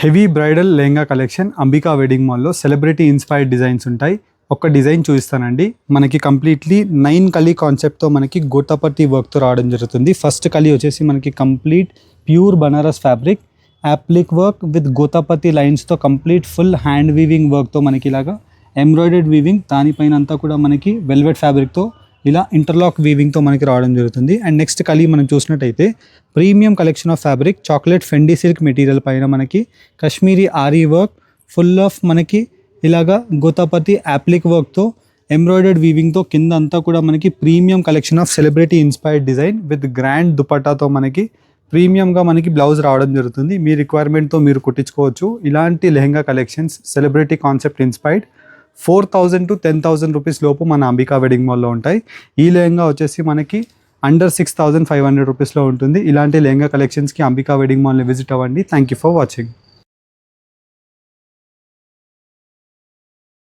Heavy bridal lehenga collection Ambika wedding మాల్లో celebrity inspired designs ఉంటాయి. ఒక డిజైన్ చూపిస్తానండి. మనకి కంప్లీట్లీ 9 కలీ కాన్సెప్ట్తో మనకి గోతాపత్తి వర్క్తో రావడం జరుగుతుంది. ఫస్ట్ కలీ వచ్చేసి మనకి complete pure Banaras fabric applique work with గోతాపత్తి లైన్స్తో కంప్లీట్ ఫుల్ హ్యాండ్ వీవింగ్ వర్క్తో మనకి ఇలాగా ఎంబ్రాయిడర్డ్ వీవింగ్, దానిపైన అంతా కూడా మనకి వెల్వెట్ ఫ్యాబ్రిక్తో ఇలా ఇంటర్లాక్ వీవింగ్తో మనకి రావడం జరుగుతుంది. అండ్ నెక్స్ట్ కలీ మనం చూసినట్టయితే premium collection of fabric chocolate ఫెండీ silk material పైన మనకి Kashmiri ary work full of మనకి ఇలాగా గోతాపత్తి యాప్లిక్ వర్క్తో ఎంబ్రాయిడర్డ్ వీవింగ్తో కింద అంతా కూడా మనకి premium collection of celebrity inspired design with grand దుపట్టాతో మనకి ప్రీమియంగా మనకి బ్లౌజ్ రావడం జరుగుతుంది. మీ రిక్వైర్మెంట్తో మీరు కుట్టించుకోవచ్చు. ఇలాంటి lehenga collections celebrity concept inspired 4,000 to 10,000 rupees లోపు మన అంబికా వెడ్డింగ్ మాల్లో ఉంటాయి. ఈ లెహంగా వచ్చేసి మనకి అండర్ 6,500 రూపీస్లో ఉంటుంది. ఇలాంటి లెహంగా కలెక్షన్స్కి అంబికా వెడ్డింగ్ మాల్ని విజిట్ అవ్వండి. Thank you for watching.